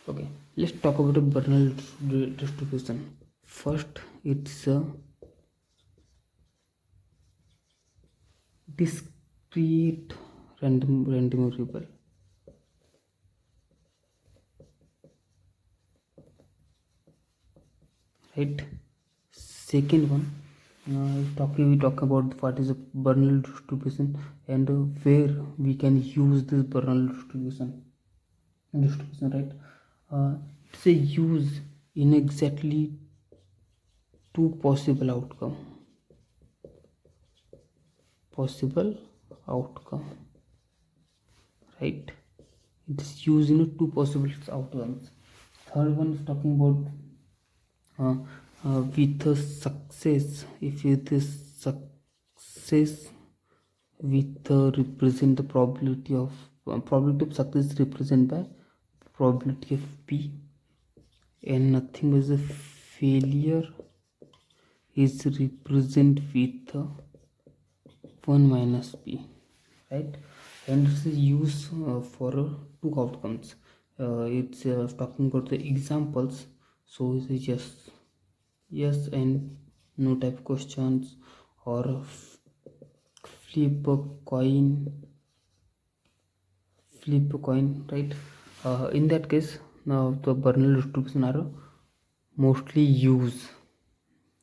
Okay, let's talk about the Bernal distribution. First, it's a discrete random variable, right? Second one, we talk about what is a Bernal distribution and where we can use this Bernal distribution, right? It's a use in exactly two possible outcome, right? It is used in two possible outcomes. Third one is talking about with a success. If it is success with represent the probability of success represented by probability of p, and nothing is a failure is represented with 1 minus p, right? And this is used for two outcomes. It's talking about the examples, so it is just yes and no type questions, or flip a coin right? In that case, now the Bernal distribution are mostly used,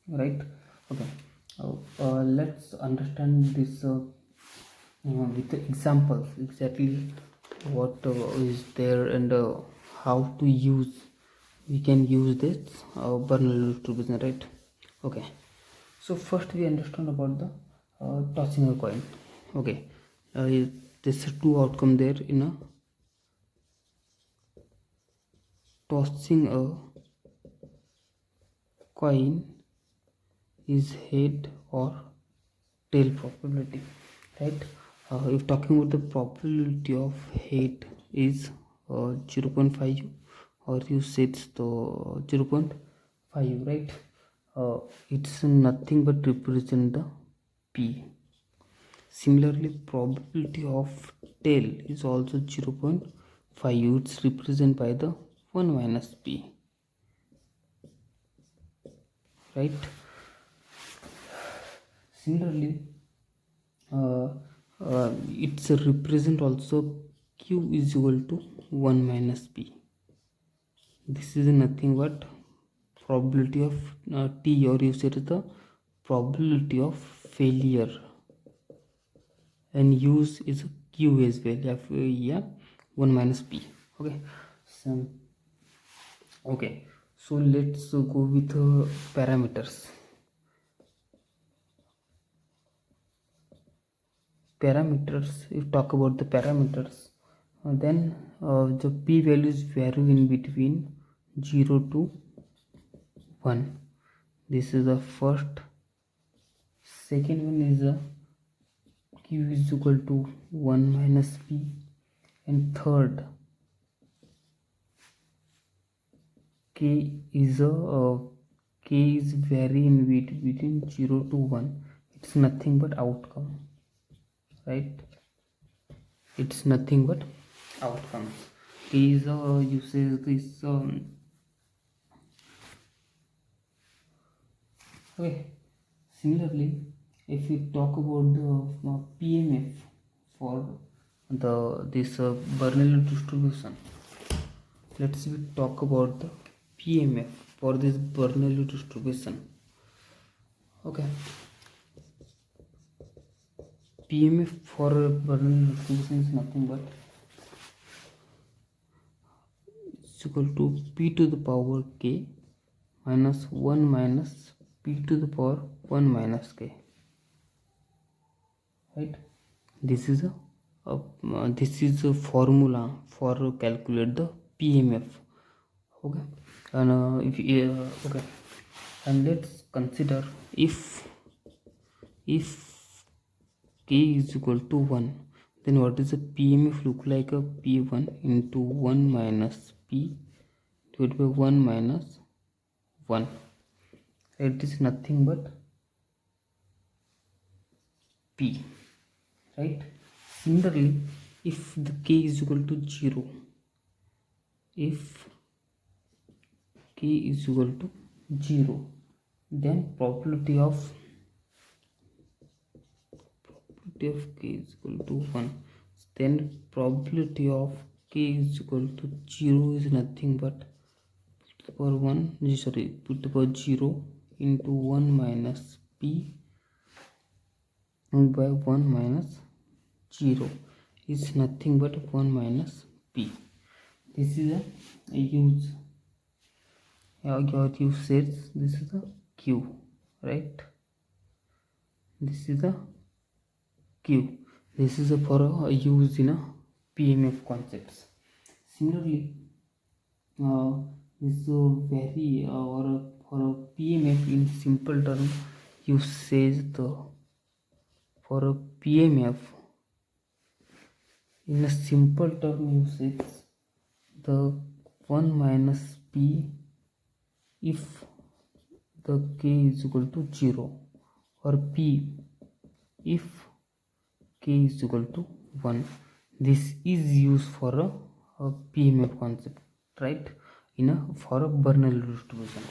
right? Okay, let's understand this with the examples exactly what is there, and how to use we can use this Bernal distribution, right? Okay, so first we understand about the tossing a coin. Okay, there's two outcome there in a tossing a coin is head or tail probability, right? If talking about the probability of head is 0.5, or you said the 0.5, right? It's nothing but represent the p. Similarly, probability of tail is also 0.5. It's represented by the 1 minus p, right? Similarly, it's represent also q is equal to 1 minus p. This is nothing but probability of t, or you said the probability of failure, and use is q as well. Yeah, 1 minus p. Okay, so let's go with parameters. If talk about the parameters, then the p values vary in between 0 to 1. This is the first. Second one is q is equal to 1 minus p, and third, k is vary in between 0 to 1. It's nothing but outcome, right? It's nothing but outcome. K is uses this okay. Similarly, if we talk about the PMF for this Bernal distribution, let's talk about the PMF for this Bernal distribution. Okay, PMF for Bernal distribution is nothing but it's equal to p to the power k minus 1 minus p to the power 1 minus k, right? This is a formula for calculate the PMF. Okay, and okay, and let's consider if k is equal to 1, then what is the PMF look like? A p1 into 1 minus p divided by 1 minus 1. It is nothing but p, right? Similarly, if the k is equal to 0, if k is equal to 0, then probability of k is equal to 1, then probability of k is equal to 0 is nothing but power 1 sorry put the power 0 into 1 minus p by 1 minus 0 is nothing but 1 minus p. This is a use what you said. This is the q, right? This is the q. This is for a use in a PMF concepts. Similarly, this very or for a PMF in simple term, you says the for a PMF in a simple term you says the 1 minus p if the k is equal to 0, or p if k is equal to 1. This is used for a PMF concept, right? In a for a Bernali distribution.